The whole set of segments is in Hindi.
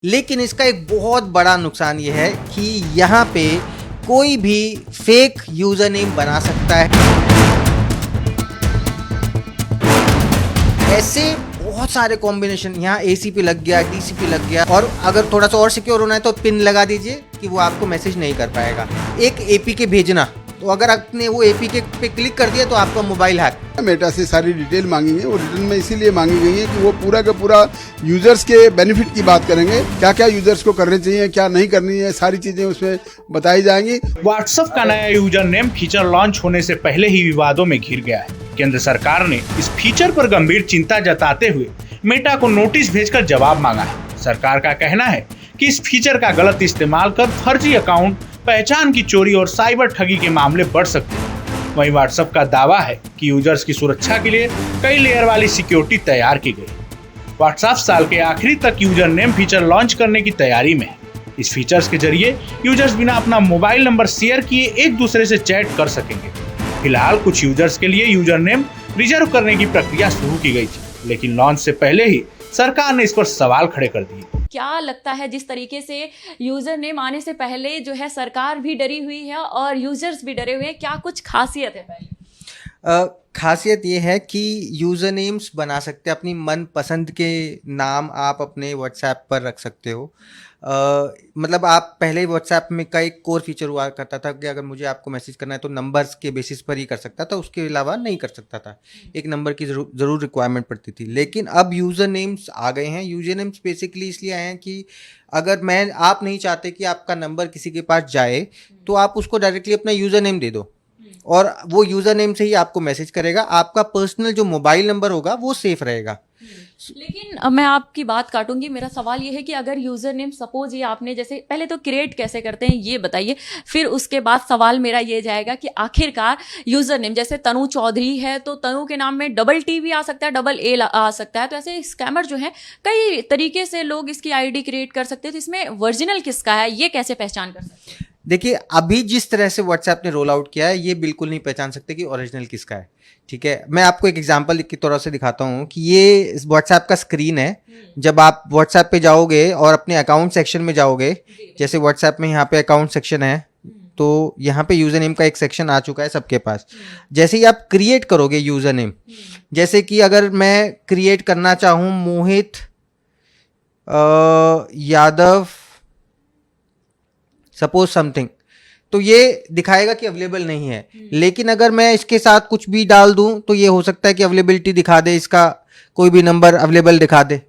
लेकिन इसका एक बहुत बड़ा नुकसान ये है कि यहाँ पे कोई भी फेक यूज़र नेम बना सकता है। ऐसे बहुत सारे कॉम्बिनेशन, यहाँ ACP लग गया, DCP लग गया, और अगर थोड़ा सा और सिक्योर होना है तो पिन लगा दीजिए कि वो आपको मैसेज नहीं कर पाएगा। एक APK भेजना, तो अगर आपने वो APK पे क्लिक कर दिया तो आपका मोबाइल हैक। मेटा से सारी डिटेल मांगी है, वो रिटर्न में इसीलिए मांगी गई है कि वो पूरा का पूरा यूजर्स के बेनिफिट की बात करेंगे, क्या क्या यूजर्स को करने चाहिए, क्या नहीं करनी है, सारी चीजें उसमें बताई जाएंगी। व्हाट्सएप का नया यूजर नेम फीचर लॉन्च होने से पहले ही विवादों में घिर गया है। केंद्र सरकार ने इस फीचर पर गंभीर चिंता जताते हुए मेटा को नोटिस भेजकर जवाब मांगा है। सरकार का कहना है कि इस फीचर का गलत इस्तेमाल कर फर्जी अकाउंट, पहचान की चोरी और साइबर ठगी के मामले बढ़ सकते हैं। वहीं व्हाट्सएप का दावा है कि यूजर्स की सुरक्षा के लिए कई लेयर वाली सिक्योरिटी तैयार की गई। व्हाट्सएप साल के आखिरी तक यूजर नेम फीचर लॉन्च करने की तैयारी में है। इस फीचर्स के जरिए यूजर्स बिना अपना मोबाइल नंबर शेयर किए एक दूसरे से चैट कर सकेंगे। फिलहाल कुछ यूजर्स के लिए यूजर नेम रिजर्व करने की प्रक्रिया शुरू की गई थी, लेकिन लॉन्च से पहले ही सरकार ने इस पर सवाल खड़े कर दिए। क्या लगता है, जिस तरीके से यूजर नेम आने से पहले जो है सरकार भी डरी हुई है और यूजर्स भी डरे हुए हैं, क्या कुछ खासियत है पहले? खासियत ये है कि यूज़र नेम्स बना सकते हैं, अपनी मन पसंद के नाम आप अपने व्हाट्सएप पर रख सकते हो। मतलब आप पहले व्हाट्सएप में का एक कोर फीचर हुआ करता था कि अगर मुझे आपको मैसेज करना है तो नंबर्स के बेसिस पर ही कर सकता था, उसके अलावा नहीं कर सकता था। एक नंबर की ज़रूर रिक्वायरमेंट पड़ती थी। लेकिन अब यूज़र नेम्स आ गए हैं। यूज़र नेम्स बेसिकली इसलिए आए हैं कि अगर आप नहीं चाहते कि आपका नंबर किसी के पास जाए, तो आप उसको डायरेक्टली अपना यूज़र नेम दे दो और वो यूज़र नेम से ही आपको मैसेज करेगा। आपका पर्सनल जो मोबाइल नंबर होगा वो सेफ रहेगा। लेकिन मैं आपकी बात काटूंगी। मेरा सवाल ये है कि अगर यूजर नेम सपोज ये आपने, जैसे पहले तो क्रिएट कैसे करते हैं ये बताइए, फिर उसके बाद सवाल मेरा ये जाएगा कि आखिरकार यूजर नेम जैसे तनु चौधरी है तो तनु के नाम में डबल टी भी आ सकता है, डबल ए आ सकता है, तो ऐसे स्कैमर जो है कई तरीके से लोग इसकी आईडी क्रिएट कर सकते हैं। तो इसमें ओरिजिनल किसका है ये कैसे पहचान कर सकते हैं? देखिए, अभी जिस तरह से व्हाट्सएप ने रोल आउट किया है ये बिल्कुल नहीं पहचान सकते कि ओरिजिनल किसका है। ठीक है, मैं आपको एक एग्जांपल की तरह से दिखाता हूँ कि ये व्हाट्सएप का स्क्रीन है। जब आप व्हाट्सएप पे जाओगे और अपने अकाउंट सेक्शन में जाओगे, जैसे व्हाट्सएप में यहाँ पे अकाउंट सेक्शन है, तो यहाँ पे यूज़र नेम का एक सेक्शन आ चुका है सबके पास। जैसे ही आप क्रिएट करोगे यूज़र नेम, जैसे कि अगर मैं क्रिएट करना चाहूँ मोहित यादव सपोज समथिंग, तो ये दिखाएगा कि अवेलेबल नहीं है। लेकिन अगर मैं इसके साथ कुछ भी डाल दूं तो ये हो सकता है कि अवेलेबिलिटी दिखा दे, इसका कोई भी नंबर अवेलेबल दिखा दे।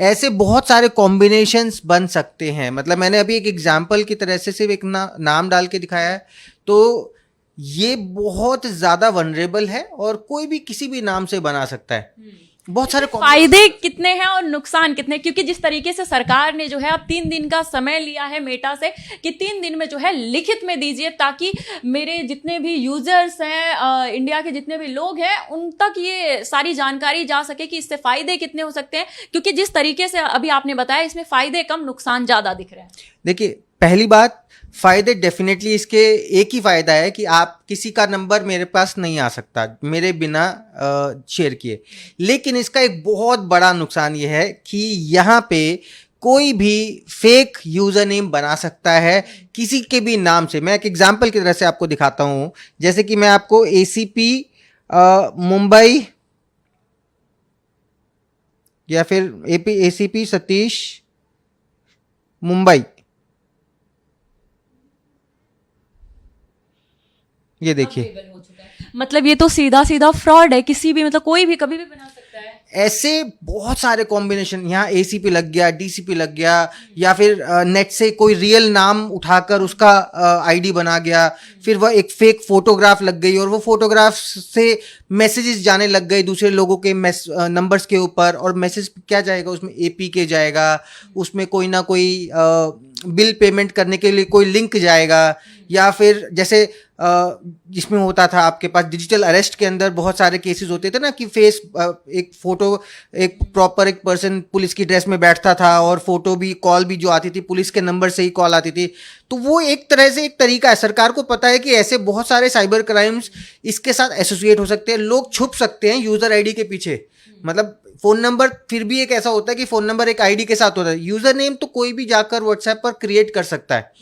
ऐसे बहुत सारे कॉम्बिनेशंस बन सकते हैं। मतलब मैंने अभी एक एग्जांपल की तरह से सिर्फ एक नाम डाल के दिखाया है, तो ये बहुत ज़्यादा वनरेबल है और कोई भी किसी भी नाम से बना सकता है। बहुत सारे फायदे कितने हैं और नुकसान कितने? क्योंकि जिस तरीके से सरकार ने जो है अब 3 दिन का समय लिया है मेटा से कि 3 दिन में जो है लिखित में दीजिए, ताकि मेरे जितने भी यूजर्स हैं, इंडिया के जितने भी लोग हैं, उन तक ये सारी जानकारी जा सके कि इससे फायदे कितने हो सकते हैं। क्योंकि जिस तरीके से अभी आपने बताया इसमें फायदे कम नुकसान ज्यादा दिख रहे हैं। देखिए, पहली बात, फ़ायदे डेफिनेटली इसके एक ही फ़ायदा है कि आप किसी का नंबर मेरे पास नहीं आ सकता मेरे बिना शेयर किए। लेकिन इसका एक बहुत बड़ा नुकसान ये है कि यहाँ पे कोई भी फेक यूज़र नेम बना सकता है किसी के भी नाम से। मैं एक एग्जांपल की तरह से आपको दिखाता हूँ। जैसे कि मैं आपको ACP मुंबई या फिर ACP सतीश मुंबई, ये देखिए, मतलब ये तो सीधा सीधा फ्रॉड है। किसी भी, मतलब कोई भी कभी भी बना सकता है। ऐसे बहुत सारे कॉम्बिनेशन, यहाँ ACP लग गया, DCP लग गया, या फिर नेट से कोई रियल नाम उठाकर उसका आईडी बना गया, फिर वह एक फेक फोटोग्राफ लग गई और वो फोटोग्राफ से मैसेजेस जाने लग गए दूसरे लोगों के नंबर्स के ऊपर। और मैसेज क्या जाएगा उसमें? APK जाएगा, उसमें कोई ना कोई बिल पेमेंट करने के लिए कोई लिंक जाएगा, या फिर जैसे जिसमें होता था आपके पास डिजिटल अरेस्ट के अंदर बहुत सारे केसेस होते थे ना कि फेस एक फोटो एक प्रॉपर एक पर्सन पुलिस की ड्रेस में बैठता था और फोटो भी कॉल भी जो आती थी पुलिस के नंबर से ही कॉल आती थी। तो वो एक तरह से एक तरीका है, सरकार को पता है कि ऐसे बहुत सारे साइबर क्राइम्स इसके साथ एसोसिएट हो सकते हैं, लोग छुप सकते हैं यूजर आईडी के पीछे। मतलब फोन नंबर फिर भी एक ऐसा होता है कि फोन नंबर एक आईडी के साथ होता है, यूजर नेम तो कोई भी जाकर व्हाट्सएप पर क्रिएट कर सकता है।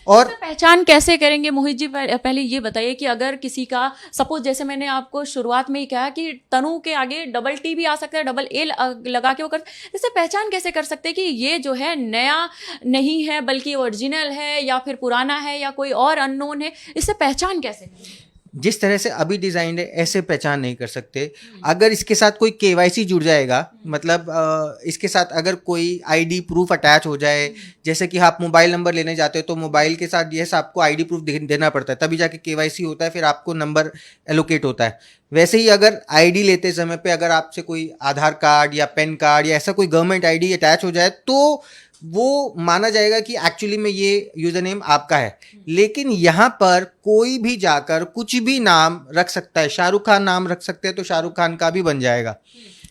और तो पहचान कैसे करेंगे मोहित जी? पहले ये बताइए कि अगर किसी का सपोज जैसे मैंने आपको शुरुआत में ही कहा कि तनु के आगे डबल टी भी आ सकता है, डबल ए लगा के वो कर, इससे पहचान कैसे कर सकते हैं कि ये जो है नया नहीं है बल्कि ओरिजिनल है या फिर पुराना है या कोई और अननोन है? इससे पहचान कैसे करें? जिस तरह से अभी डिजाइन है ऐसे पहचान नहीं कर सकते। अगर इसके साथ कोई केवाईसी जुड़ जाएगा, मतलब इसके साथ अगर कोई आईडी प्रूफ अटैच हो जाए, जैसे कि आप मोबाइल नंबर लेने जाते हो तो मोबाइल के साथ यस आपको आईडी प्रूफ देना पड़ता है, तभी जाके केवाईसी होता है, फिर आपको नंबर एलोकेट होता है। वैसे ही अगर आईडी लेते समय पे अगर आपसे कोई आधार कार्ड या पैन कार्ड या ऐसा कोई गवर्नमेंट आईडी अटैच हो जाए तो वो माना जाएगा कि एक्चुअली में ये यूजर नेम आपका है। लेकिन यहाँ पर कोई भी जाकर कुछ भी नाम रख सकता है, शाहरुख खान नाम रख सकते हैं तो शाहरुख खान का भी बन जाएगा।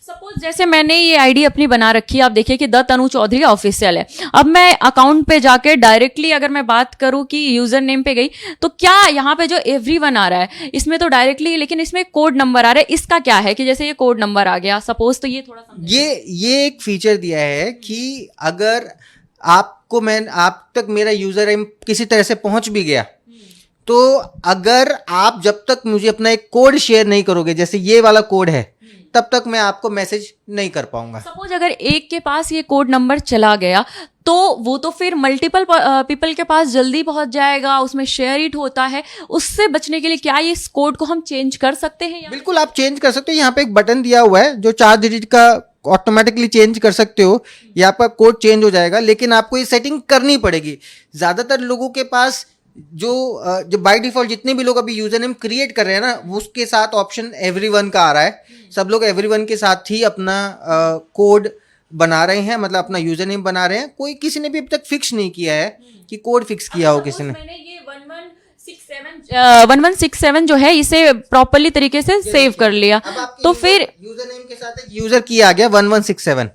सपोज जैसे मैंने ये आईडी अपनी बना रखी है, आप देखिए कि द तनु चौधरी ऑफिशियल है। अब मैं अकाउंट पे जाके डायरेक्टली अगर मैं बात करूं कि यूजर नेम पे गई तो क्या यहाँ पे जो एवरीवन आ रहा है इसमें तो डायरेक्टली, लेकिन इसमें कोड नंबर आ रहा है, इसका क्या है कि जैसे ये कोड नंबर आ गया सपोज, तो ये थोड़ा ये एक फीचर दिया है कि अगर आपको आप तक मेरा यूजर नेम किसी तरह से पहुंच भी गया तो अगर आप जब तक मुझे अपना एक कोड शेयर नहीं करोगे, जैसे ये वाला कोड है, तब तक मैं आपको मैसेज नहीं कर पाऊंगा। सपोज अगर एक के पास ये कोड नंबर चला गया तो वो तो फिर मल्टीपल पीपल के पास जल्दी पहुंच जाएगा, उसमें शेयर इट होता है। उससे बचने के लिए क्या ये इस कोड को हम चेंज कर सकते हैं? बिल्कुल आप चेंज कर सकते हो। यहाँ पे एक बटन दिया हुआ है जो 4 डिजिट का ऑटोमेटिकली चेंज कर सकते हो, या आपका कोड चेंज हो जाएगा। लेकिन आपको ये सेटिंग करनी पड़ेगी। ज्यादातर लोगों के पास जो बाय डिफॉल्ट जितने भी लोग अभी यूजर नेम क्रिएट कर रहे हैं ना, उसके साथ ऑप्शन एवरीवन का आ रहा है। सब लोग एवरीवन के साथ ही अपना कोड बना रहे हैं, मतलब अपना यूजर नेम बना रहे हैं। कोई किसी ने भी अब तक फिक्स नहीं किया है कि कोड फिक्स किया हो किसी ने। मैंने ये 1167 जो है इसे प्रॉपरली तरीके से सेव कर लिया, तो फिर यूजर नेम के साथ एक यूजर की आ गया 1167।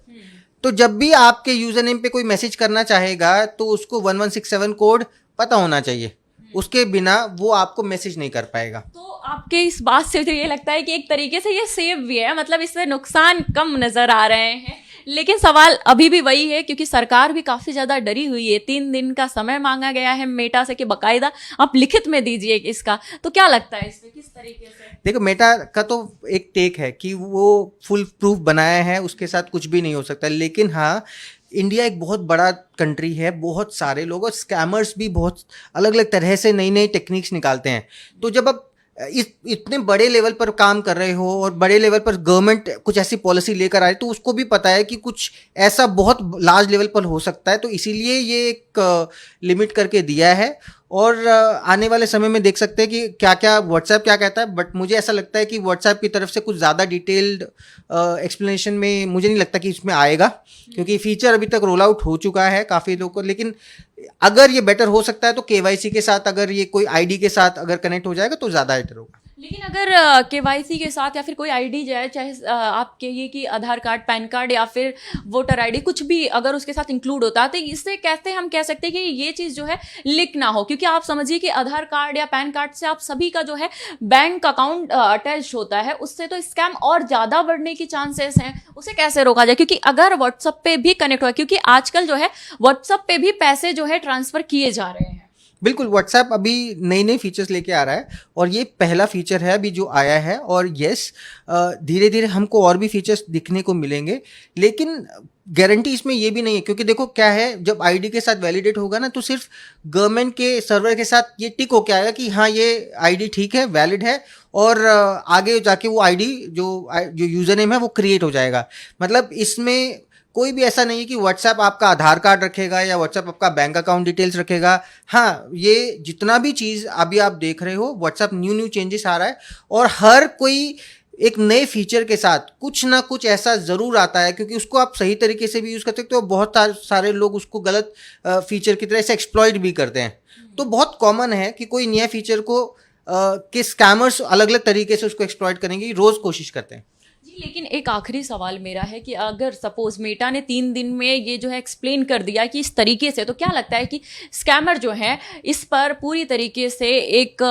तो जब भी आपके यूजर नेम पे कोई मैसेज करना चाहेगा तो उसको 1167 कोड पता होना चाहिए, उसके बिना वो आपको मैसेज नहीं कर पाएगा। तो आपके इस बात से मुझे ये लगता है कि एक तरीके से ये सेव भी है, मतलब इससे नुकसान कम नजर आ रहे हैं। लेकिन सवाल अभी भी वही है क्योंकि सरकार भी काफी ज्यादा डरी हुई है। 3 दिन का समय मांगा गया है मेटा से कि बकायदा आप लिखित में दीजिए इसका, तो क्या लगता है इसमें किस तरीके से? देखो मेटा का तो एक टेक है कि वो फुल प्रूफ बनाया है, उसके साथ कुछ भी नहीं हो सकता। लेकिन हाँ, इंडिया एक बहुत बड़ा कंट्री है, बहुत सारे लोग और स्कैमर्स भी बहुत अलग अलग तरह से नई नई टेक्निक्स निकालते हैं। तो जब आप इतने बड़े लेवल पर काम कर रहे हो और बड़े लेवल पर गवर्नमेंट कुछ ऐसी पॉलिसी लेकर आए तो उसको भी पता है कि कुछ ऐसा बहुत लार्ज लेवल पर हो सकता है, तो इसीलिए ये एक लिमिट करके दिया है। और आने वाले समय में देख सकते हैं कि क्या क्या व्हाट्सएप क्या कहता है। बट मुझे ऐसा लगता है कि व्हाट्सएप की तरफ से कुछ ज़्यादा डिटेल्ड एक्सप्लेनेशन में मुझे नहीं लगता कि इसमें आएगा, क्योंकि फीचर अभी तक रोल आउट हो चुका है काफ़ी लोगों को। लेकिन अगर ये बेटर हो सकता है तो केवाईसी के साथ अगर ये कोई आईडी के साथ अगर कनेक्ट हो जाएगा तो ज़्यादा बेटर होगा। लेकिन अगर केवाईसी के साथ या फिर कोई आईडी जाए, चाहे आप कहिए कि आधार कार्ड, पैन कार्ड या फिर वोटर आईडी, कुछ भी अगर उसके साथ इंक्लूड होता है तो इससे कहते हैं, हम कह सकते हैं कि ये चीज़ जो है लीक ना हो। क्योंकि आप समझिए कि आधार कार्ड या पैन कार्ड से आप सभी का जो है बैंक अकाउंट अटैच होता है, उससे तो स्कैम और ज़्यादा बढ़ने की चांसेस हैं। उसे कैसे रोका जाए? क्योंकि अगर व्हाट्सएप पे भी कनेक्ट हुआ, क्योंकि आजकल जो है व्हाट्सएप पे भी पैसे जो है ट्रांसफर किए जा रहे हैं। बिल्कुल, व्हाट्सएप अभी नई नई फीचर्स लेके आ रहा है और ये पहला फीचर है अभी जो आया है। और यस, धीरे धीरे हमको और भी फीचर्स दिखने को मिलेंगे, लेकिन गारंटी इसमें ये भी नहीं है। क्योंकि देखो क्या है, जब आईडी के साथ वैलिडेट होगा ना तो सिर्फ गवर्नमेंट के सर्वर के साथ ये टिक होके आएगा कि हाँ ये आईडी ठीक है, वैलिड है, और आगे जाके वो आईडी जो यूजर नेम है वो क्रिएट हो जाएगा। मतलब इसमें कोई भी ऐसा नहीं है कि व्हाट्सएप आपका आधार कार्ड रखेगा या व्हाट्सएप आपका बैंक अकाउंट डिटेल्स रखेगा। हाँ, ये जितना भी चीज़ अभी आप देख रहे हो, व्हाट्सएप न्यू चेंजेस आ रहा है और हर कोई एक नए फीचर के साथ कुछ ना कुछ ऐसा ज़रूर आता है, क्योंकि उसको आप सही तरीके से भी यूज़ कर सकते हो। बहुत सारे लोग उसको गलत फीचर की तरह से एक्सप्लॉइट भी करते हैं। तो बहुत कॉमन है कि कोई नया फीचर को कि स्कैमर्स अलग अलग तरीके से उसको एक्सप्लॉइट करने की रोज कोशिश करते हैं। जी, लेकिन एक आखिरी सवाल मेरा है कि अगर सपोज मेटा ने 3 दिन में ये जो है एक्सप्लेन कर दिया कि इस तरीके से, तो क्या लगता है कि स्कैमर जो है इस पर पूरी तरीके से एक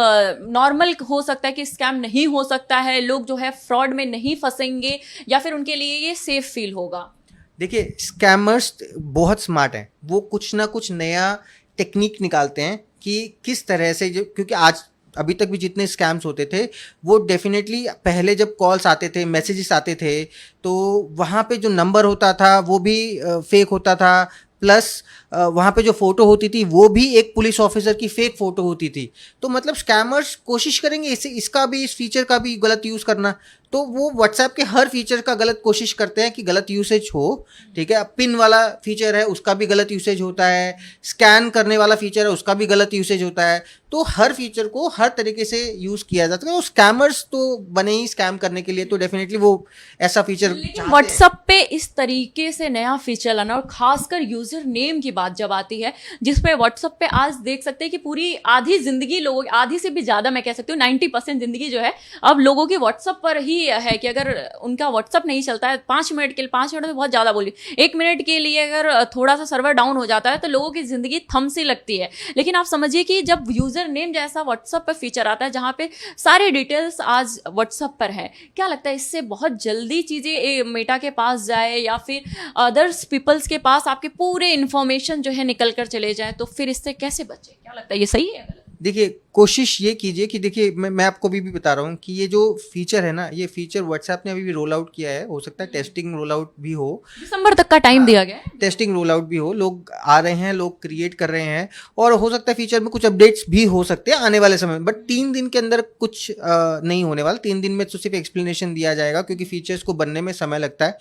नॉर्मल हो सकता है कि स्कैम नहीं हो सकता है, लोग जो है फ्रॉड में नहीं फंसेंगे, या फिर उनके लिए ये सेफ फील होगा? देखिए, स्कैमर्स बहुत स्मार्ट हैं, वो कुछ ना कुछ नया टेक्निक निकालते हैं कि किस तरह से, जो क्योंकि आज अभी तक भी जितने स्कैम्स होते थे वो डेफिनेटली पहले जब कॉल्स आते थे, मैसेजेस आते थे, तो वहाँ पे जो नंबर होता था वो भी फेक होता था, प्लस वहाँ पे जो फ़ोटो होती थी वो भी एक पुलिस ऑफिसर की फेक फ़ोटो होती थी। तो मतलब स्कैमर्स कोशिश करेंगे इसका भी, इस फीचर का भी गलत यूज़ करना। तो वो व्हाट्सएप के हर फीचर का गलत कोशिश करते हैं कि गलत यूसेज हो, ठीक है। पिन वाला फीचर है उसका भी गलत यूसेज होता है, स्कैन करने वाला फीचर है उसका भी गलत यूसेज होता है। तो हर फीचर को हर तरीके से यूज़ किया जाता है। तो स्कैमर्स तो बने ही स्कैम करने के लिए, तो डेफिनेटली वो ऐसा फीचर लेकिन व्हाट्सएप पे इस तरीके से नया फीचर लाना, और खासकर यूजर नेम की बात जब आती है, जिसपे व्हाट्सएप पे आज देख सकते हैं कि पूरी आधी जिंदगी लोगों, आधी से भी ज्यादा मैं कह सकती हूँ 90% जिंदगी जो है अब लोगों की व्हाट्सएप पर ही है। कि अगर उनका व्हाट्सएप नहीं चलता है 5 मिनट के लिए, 5 मिनट में बहुत ज्यादा बोली, 1 मिनट के लिए अगर थोड़ा सा सर्वर डाउन हो जाता है तो लोगों की जिंदगी थम सी लगती है। लेकिन आप समझिए कि जब यूजर नेम जैसा व्हाट्सएप पर फीचर आता है जहां पे सारी डिटेल्स आज व्हाट्सएप पर है, क्या लगता है इससे बहुत जल्दी चीजें मेटा के पास जाए, या फिर अदर्स पीपल्स के पास आपके पूरे इंफॉर्मेशन जो है निकल कर चले जाए, तो फिर इससे कैसे बचे? क्या लगता है ये सही है? देखिए, कोशिश ये कीजिए कि देखिए, मैं आपको भी बता रहा हूँ कि ये जो फीचर है ना, ये फीचर व्हाट्सएप ने अभी भी रोल आउट किया है। हो सकता है टेस्टिंग रोल आउट भी हो, दिसंबर तक का टाइम दिया गया है। टेस्टिंग रोल आउट भी हो, लोग आ रहे हैं, लोग क्रिएट कर रहे हैं, और हो सकता है फीचर में कुछ अपडेट्स भी हो सकते हैं आने वाले समय में। बट 3 दिन के अंदर कुछ नहीं होने वाला। 3 दिन में तो सिर्फ एक्सप्लेनेशन दिया जाएगा, क्योंकि फीचर्स को बनने में समय लगता है,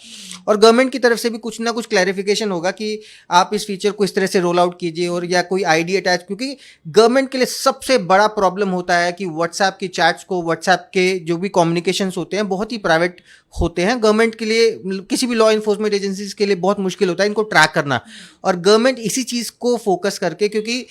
और गवर्नमेंट की तरफ से भी कुछ ना कुछ क्लैरिफिकेशन होगा कि आप इस फीचर को इस तरह से रोल आउट कीजिए, और या कोई आईडी अटैच, क्योंकि गवर्नमेंट के लिए सबसे बड़ा प्रॉब्लम होता है कि व्हाट्सएप की चैट्स को, व्हाट्सएप के जो भी कम्युनिकेशंस होते हैं बहुत ही प्राइवेट होते हैं। गवर्नमेंट के लिए, किसी भी लॉ इन्फोर्समेंट एजेंसीज के लिए बहुत मुश्किल होता है इनको ट्रैक करना, और गवर्नमेंट इसी चीज़ को फोकस करके, क्योंकि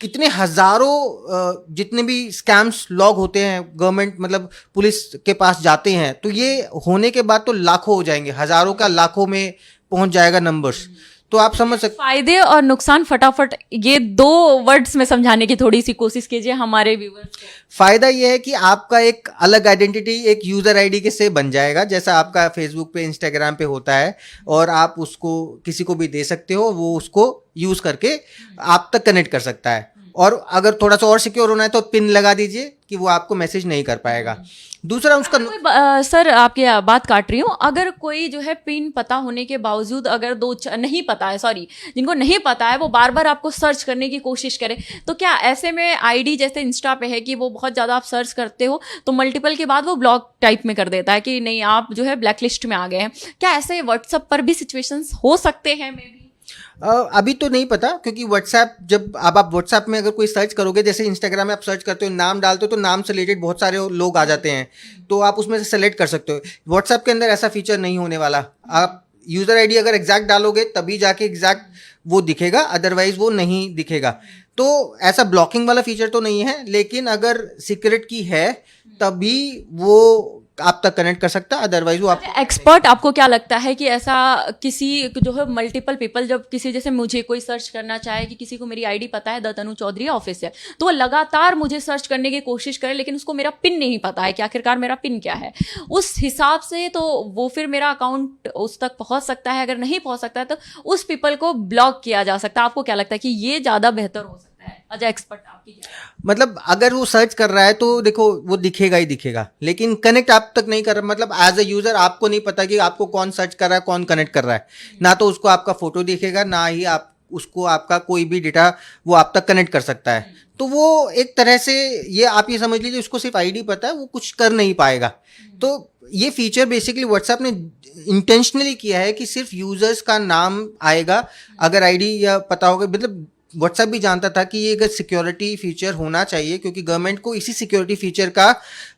कितने हजारों जितने भी स्कैम्स लॉग होते हैं, गवर्नमेंट मतलब पुलिस के पास जाते हैं, तो ये होने के बाद तो लाखों हो जाएंगे, हजारों का लाखों में पहुंच जाएगा नंबर्स। तो आप समझ सकते, फायदे और नुकसान फटाफट ये 2 वर्ड्स में समझाने की थोड़ी सी कोशिश कीजिए हमारे व्यूअर्स को। फायदा ये है कि आपका एक अलग आइडेंटिटी एक यूजर आईडी के से बन जाएगा, जैसा आपका फेसबुक पे, इंस्टाग्राम पे होता है, और आप उसको किसी को भी दे सकते हो, वो उसको यूज करके आप तक कनेक्ट कर सकता है। और अगर थोड़ा सा और सिक्योर होना है तो पिन लगा दीजिए कि वो आपको मैसेज नहीं कर पाएगा। दूसरा उसका सर आपकी बात काट रही हूँ, अगर कोई जो है पिन पता होने के बावजूद अगर नहीं पता है, सॉरी, जिनको नहीं पता है वो बार बार आपको सर्च करने की कोशिश करे, तो क्या ऐसे में आईडी जैसे इंस्टा पे है कि वो बहुत ज़्यादा आप सर्च करते हो तो मल्टीपल के बाद वो ब्लॉक टाइप में कर देता है कि नहीं आप जो है ब्लैक लिस्ट में आ गए हैं, क्या ऐसे व्हाट्सएप पर भी सिचुएशंस हो सकते हैं? मे भी अभी तो नहीं पता, क्योंकि व्हाट्सएप, जब आप व्हाट्सएप में अगर कोई सर्च करोगे, जैसे इंस्टाग्राम में आप सर्च करते हो, नाम डालते हो, तो नाम से रिलेटेड बहुत सारे लोग आ जाते हैं, तो आप उसमें से सेलेक्ट कर सकते हो। व्हाट्सएप के अंदर ऐसा फीचर नहीं होने वाला। आप यूज़र आईडी अगर एग्जैक्ट डालोगे तभी जाके एग्जैक्ट वो दिखेगा, अदरवाइज वो नहीं दिखेगा। तो ऐसा ब्लॉकिंग वाला फीचर तो नहीं है, लेकिन अगर सीक्रेट की है तभी वो आप तक कनेक्ट कर सकता है, अदरवाइज वो आप। एक्सपर्ट, आपको क्या लगता है कि ऐसा किसी जो है मल्टीपल पीपल, जब किसी जैसे मुझे कोई सर्च करना चाहे कि किसी को मेरी आईडी पता है द तनु चौधरी ऑफिस है, तो वो लगातार मुझे सर्च करने की कोशिश करे, लेकिन उसको मेरा पिन नहीं पता है कि आखिरकार मेरा पिन क्या है, उस हिसाब से तो वो फिर मेरा अकाउंट उस तक पहुंच सकता है, अगर नहीं पहुंच सकता है तो उस पीपल को ब्लॉक किया जा सकता है। आपको क्या लगता है कि ये ज़्यादा बेहतर हो सकता है? अजय एक्सपर्ट, आपकी क्या? मतलब अगर वो सर्च कर रहा है तो देखो वो दिखेगा ही दिखेगा, लेकिन कनेक्ट आप तक नहीं कर रहा, मतलब एज अ यूजर आपको नहीं पता कि आपको कौन सर्च कर रहा है, कौन कनेक्ट कर रहा है, ना तो उसको आपका फोटो दिखेगा, ना ही आप उसको आपका कोई भी डेटा वो आप तक कनेक्ट कर सकता है। तो वो एक तरह से ये आप ये समझ लीजिए, उसको सिर्फ आईडी पता है, वो कुछ कर नहीं पाएगा। तो ये फीचर बेसिकली व्हाट्सएप ने इंटेंशनली किया है कि सिर्फ यूजर्स का नाम आएगा, अगर आईडी या पता होगा। मतलब व्हाट्सएप भी जानता था कि ये एक सिक्योरिटी फीचर होना चाहिए, क्योंकि गवर्नमेंट को इसी सिक्योरिटी फीचर का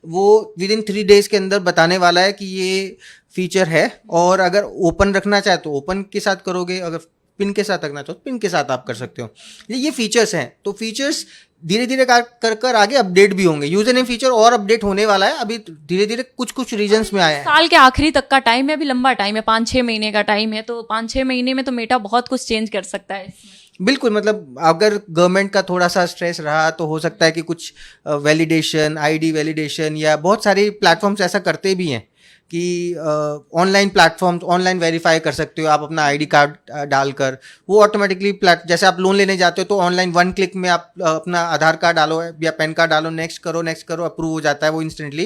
वो विद इन 3 days के अंदर बताने वाला है कि ये फीचर है, और अगर ओपन रखना चाहे तो ओपन के साथ करोगे, अगर पिन के साथ रखना चाहो तो पिन के साथ आप कर सकते हो। ये फीचर्स हैं, तो फीचर्स धीरे धीरे कर आगे अपडेट भी होंगे। यूजर नेम फीचर और अपडेट होने वाला है, अभी धीरे धीरे कुछ रीजन्स में आया है। साल के आखिरी तक का टाइम है, अभी लंबा टाइम है, 5-6 महीने का टाइम है, तो 5-6 महीने में तो मेटा बहुत कुछ चेंज कर सकता है इसमें। बिल्कुल, मतलब अगर गवर्नमेंट का थोड़ा सा स्ट्रेस रहा तो हो सकता है कि कुछ वैलिडेशन, आईडी वैलिडेशन, या बहुत सारे प्लेटफॉर्म्स ऐसा करते भी हैं कि ऑनलाइन प्लेटफॉर्म्स ऑनलाइन वेरीफाई कर सकते हो आप अपना आईडी कार्ड डालकर। वो ऑटोमेटिकली जैसे आप लोन लेने जाते हो तो ऑनलाइन 1 क्लिक में आप अपना आधार कार्ड डालो या पैन कार्ड डालो, नेक्स्ट करो, अप्रूव हो जाता है, वो इंस्टेंटली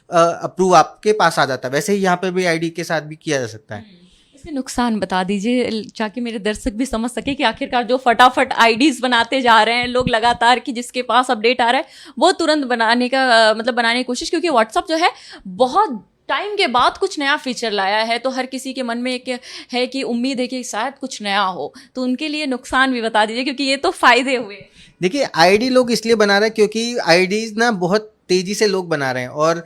अप्रूव आपके पास आ जाता है। वैसे ही यहाँ पर भी आईडी के साथ भी किया जा सकता है। इसके नुकसान बता दीजिए ताकि मेरे दर्शक भी समझ सके कि आखिरकार जो फटाफट आईडीज बनाते जा रहे हैं लोग लगातार, कि जिसके पास अपडेट आ रहा है वो तुरंत बनाने की कोशिश, क्योंकि व्हाट्सअप जो है बहुत टाइम के बाद कुछ नया फीचर लाया है, तो हर किसी के मन में एक है कि उम्मीद है कि शायद कुछ नया हो, तो उनके लिए नुकसान भी बता दीजिए, क्योंकि ये तो फायदे हुए। देखिए, आईडी लोग इसलिए बना रहे हैं क्योंकि आईडीज ना बहुत तेजी से लोग बना रहे हैं, और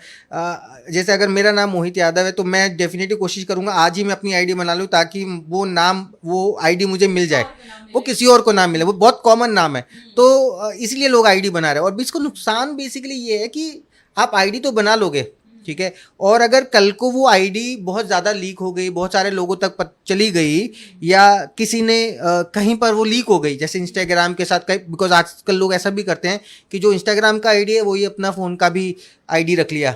जैसे अगर मेरा नाम मोहित यादव है तो मैं डेफिनेटली कोशिश करूंगा आज ही मैं अपनी आईडी बना लूं, ताकि वो आईडी मुझे मिल जाए, वो किसी और को ना मिले। वो बहुत कॉमन नाम है, तो इसलिए लोग आईडी बना रहे हैं। और इसको नुकसान बेसिकली ये है कि आप आईडी तो बना लोगे, ठीक है, और अगर कल को वो आईडी बहुत ज़्यादा लीक हो गई, बहुत सारे लोगों तक चली गई, या किसी ने कहीं पर वो लीक हो गई, जैसे इंस्टाग्राम के साथ, बिकॉज आजकल लोग ऐसा भी करते हैं कि जो इंस्टाग्राम का आईडी है वही अपना फ़ोन का भी आईडी रख लिया,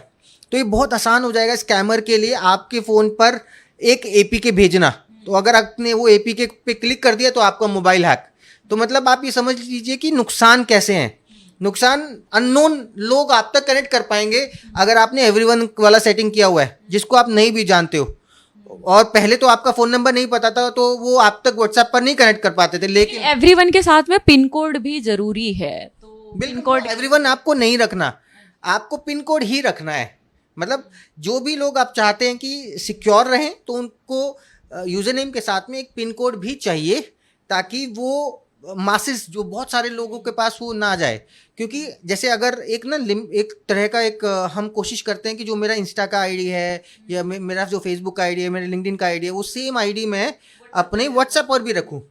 तो ये बहुत आसान हो जाएगा स्कैमर के लिए आपके फ़ोन पर एक एपीके भेजना। तो अगर आपने वो एपीके पे क्लिक कर दिया तो आपका मोबाइल हैक। तो मतलब आप ये समझ लीजिए कि नुकसान कैसे हैं। नुकसान, अननोन लोग आप तक कनेक्ट कर पाएंगे अगर आपने एवरीवन वाला सेटिंग किया हुआ है, जिसको आप नहीं भी जानते हो, और पहले तो आपका फ़ोन नंबर नहीं पता था तो वो आप तक व्हाट्सएप पर नहीं कनेक्ट कर पाते थे। लेकिन एवरीवन के साथ में पिन कोड भी जरूरी है, तो बिल्कुल एवरीवन आपको नहीं रखना, आपको पिन कोड ही रखना है। मतलब जो भी लोग आप चाहते हैं कि सिक्योर रहें तो उनको यूज़र नेम के साथ में एक पिन कोड भी चाहिए, ताकि वो मासेस जो बहुत सारे लोगों के पास वो ना जाए। क्योंकि जैसे अगर एक तरह का हम कोशिश करते हैं कि जो मेरा इंस्टा का आईडी है या मेरा जो फेसबुक का आईडी है, मेरे लिंक्डइन का आईडी है, वो सेम आईडी मैं अपने व्हाट्सएप पर भी रखूं।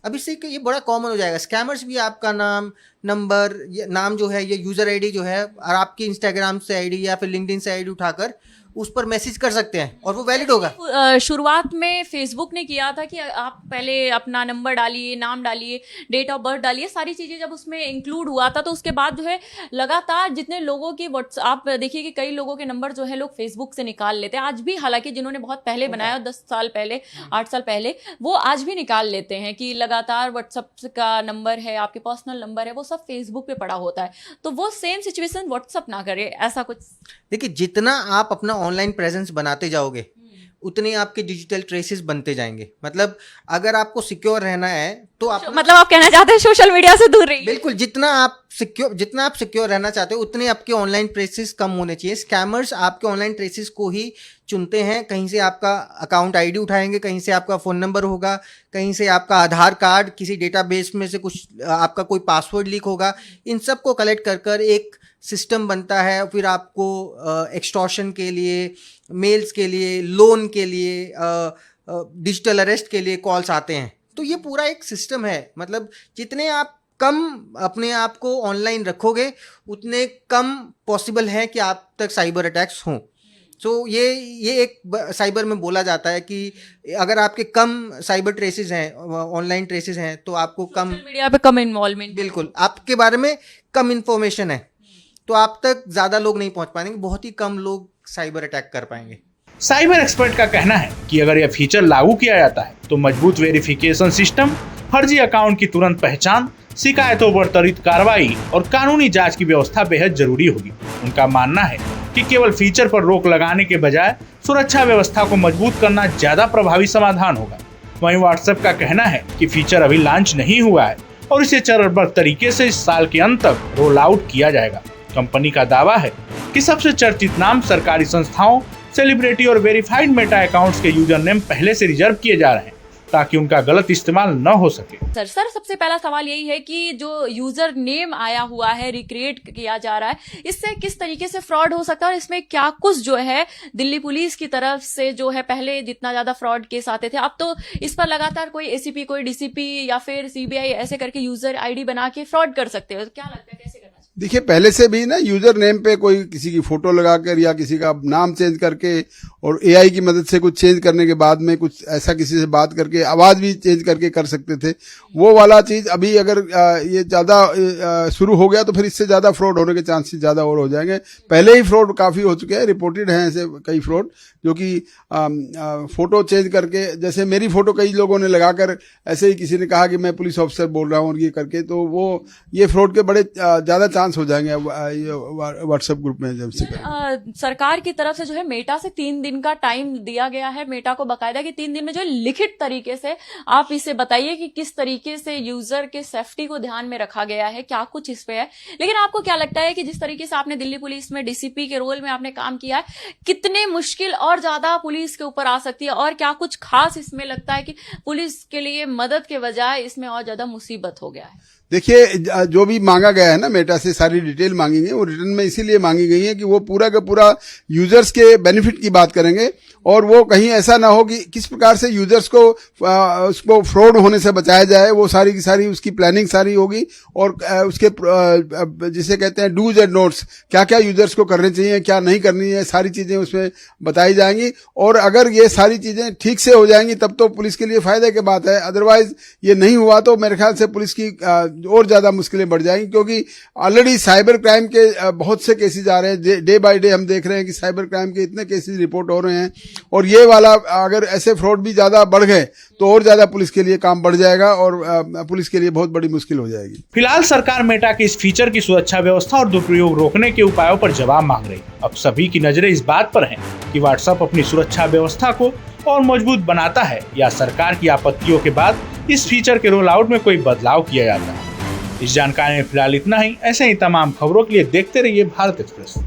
अब इससे ये बड़ा कॉमन हो जाएगा, स्कैमर्स भी आपका नाम जो है, ये यूज़र आईडी जो है, और आपकी इंस्टाग्राम से आईडी या फिर लिंक्डइन से आईडी उठाकर उस पर मैसेज कर सकते हैं और वो वैलिड होगा। शुरुआत में फेसबुक ने किया था कि आप पहले अपना नंबर डालिए, नाम डालिए, डेट ऑफ बर्थ डालिए, सारी चीज़ें जब उसमें इंक्लूड हुआ था तो उसके बाद जो है लगातार जितने लोगों के आप देखिए कि कई लोगों के नंबर जो है लोग फेसबुक से निकाल लेते हैं आज भी, हालांकि जिन्होंने बहुत पहले बनाया 10 साल पहले, 8 साल पहले, वो आज भी निकाल लेते हैं कि लगातार व्हाट्सअप का नंबर है, आपके पर्सनल नंबर है, वो सब फेसबुक पे पड़ा होता है। तो वो सेम सिचुएशन व्हाट्सअप ना करे, ऐसा कुछ। देखिए, जितना आप अपना ऑनलाइन प्रेजेंस बनाते जाओगे उतने आपके डिजिटल ट्रेसेस बनते जाएंगे। मतलब अगर आपको सिक्योर रहना है तो आप कहना चाहते हैं सोशल मीडिया से दूर रहिए। बिल्कुल, जितना आप सिक्योर रहना चाहते हो उतने आपके ऑनलाइन ट्रेसेस कम होने चाहिए। स्कैमर्स आपके ऑनलाइन ट्रेसेस को ही चुनते हैं, कहीं से आपका अकाउंट आईडी उठाएंगे, कहीं से आपका फ़ोन नंबर होगा, कहीं से आपका आधार कार्ड, किसी डेटाबेस में से कुछ आपका कोई पासवर्ड लीक होगा। इन सब को कलेक्ट कर एक सिस्टम बनता है। फिर आपको एक्सटॉर्शन के लिए, मेल्स के लिए, लोन के लिए, डिजिटल अरेस्ट के लिए कॉल्स आते हैं। तो ये पूरा एक सिस्टम है। मतलब जितने आप कम अपने आप को ऑनलाइन रखोगे उतने कम पॉसिबल है कि आप तक साइबर अटैक्स हों। सो ये एक साइबर में बोला जाता है कि अगर आपके कम साइबर ट्रेसेस हैं, ऑनलाइन ट्रेसेस हैं, तो आपको कम मीडिया पे कम इन्वॉल्वमेंट, बिल्कुल आपके बारे में कम इन्फॉर्मेशन है, तो आप तक ज़्यादा लोग नहीं पहुंच पाएंगे, बहुत ही कम लोग साइबर अटैक कर पाएंगे। साइबर एक्सपर्ट का कहना है कि अगर यह फीचर लागू किया जाता है तो मजबूत वेरिफिकेशन सिस्टम, फर्जी अकाउंट की तुरंत पहचान, शिकायतों पर त्वरित कार्रवाई और कानूनी जांच की व्यवस्था बेहद जरूरी होगी। उनका मानना है कि केवल फीचर पर रोक लगाने के बजाय सुरक्षा व्यवस्था को मजबूत करना ज्यादा प्रभावी समाधान होगा। वहीं व्हाट्सएप का कहना है कि फीचर अभी लॉन्च नहीं हुआ है और इसे चरणबद्ध तरीके से इस साल के अंत तक रोल आउट किया जाएगा। कंपनी का दावा है कि सबसे चर्चित नाम, सरकारी संस्थाओं, सेलिब्रिटी और वेरीफाइड मेटा अकाउंट्स के यूजर नेम पहले से रिजर्व किए जा रहे हैं। ताकि उनका गलत इस्तेमाल न हो सके। सर सबसे पहला सवाल यही है कि जो यूजर नेम आया हुआ है, रिक्रिएट किया जा रहा है, इससे किस तरीके से फ्रॉड हो सकता है और इसमें क्या कुछ जो है दिल्ली पुलिस की तरफ से जो है, पहले जितना ज्यादा फ्रॉड केस आते थे, अब तो इस पर लगातार कोई एसीपी, कोई डीसीपी या फिर सीबीआई ऐसे करके यूजर आईडी बना के फ्रॉड कर सकते हो। क्या लगता है कैसे करना चाहिए? देखिए, पहले से भी ना यूजर नेम पे कोई किसी की फोटो लगाकर या किसी का नाम चेंज करके और एआई की मदद से कुछ चेंज करने के बाद में कुछ ऐसा किसी से बात करके आवाज भी चेंज करके कर सकते थे। वो वाला चीज अभी अगर ये ज्यादा शुरू हो गया तो फिर इससे ज्यादा फ्रॉड होने के चांसेस ज्यादा और हो जाएंगे। पहले ही फ्रॉड काफी हो चुके हैं, रिपोर्टेड हैं ऐसे कई फ्रॉड जो कि फोटो चेंज करके, जैसे मेरी फोटो कई लोगों ने लगाकर ऐसे ही किसी ने कहा कि मैं पुलिस ऑफिसर बोल रहा हूँ और ये करके, तो वो ये फ्रॉड के बड़े ज्यादा चांस हो जाएंगे व्हाट्सएप ग्रुप में जब से सरकार की तरफ से जो है मेटा से 3 दिन का टाइम दिया गया है, मेटा को बकायदा कि 3 दिन में जो है लिखित तरीके से आप इसे बताइए कि किस तरीके से यूजर के सेफ्टी को ध्यान में रखा गया है, क्या कुछ इस पे है। लेकिन आपको क्या लगता है कि जिस तरीके से आपने दिल्ली पुलिस में डीसीपी के रोल में आपने काम किया है, कितने मुश्किल और ज्यादा पुलिस के ऊपर आ सकती है और क्या कुछ खास इसमें लगता है कि पुलिस के लिए मदद के बजाय इसमें और ज्यादा मुसीबत हो गया है? देखिए, जो भी मांगा गया है ना मेटा से, सारी डिटेल मांगी गई, वो रिटर्न में इसीलिए मांगी गई है कि वो पूरा का पूरा यूजर्स के बेनिफिट की बात करेंगे और वो कहीं ऐसा ना हो कि किस प्रकार से यूजर्स को उसको फ्रॉड होने से बचाया जाए। वो सारी की सारी उसकी प्लानिंग सारी होगी और उसके जिसे कहते हैं डूज एंड नोट्स, क्या क्या यूजर्स को करने चाहिए, क्या नहीं करनी है, सारी चीजें उसमें बताई जाएंगी। और अगर ये सारी चीजें ठीक से हो जाएंगी तब तो पुलिस के लिए फायदे की बात है। अदरवाइज ये नहीं हुआ तो मेरे ख्याल से पुलिस की और ज्यादा मुश्किलें बढ़ जाएंगी, क्योंकि ऑलरेडी साइबर क्राइम के बहुत से केसेस आ रहे हैं। डे बाय डे हम देख रहे हैं कि साइबर क्राइम के इतने केसेस रिपोर्ट हो रहे हैं और ये वाला अगर ऐसे फ्रॉड भी ज्यादा बढ़ गए तो और ज्यादा पुलिस के लिए काम बढ़ जाएगा और पुलिस के लिए बहुत बड़ी मुश्किल हो जाएगी। फिलहाल सरकार मेटा के इस फीचर की सुरक्षा व्यवस्था और दुरुपयोग रोकने के उपायों पर जवाब मांग रही। अब सभी की नजरें इस बात पर हैं कि व्हाट्सएप अपनी सुरक्षा व्यवस्था को और मजबूत बनाता है या सरकार की आपत्तियों के बाद इस फीचर के रोल आउट में कोई बदलाव किया जाता है। इस जानकारी में फिलहाल इतना ही। ऐसे ही तमाम खबरों के लिए देखते रहिए भारत एक्सप्रेस।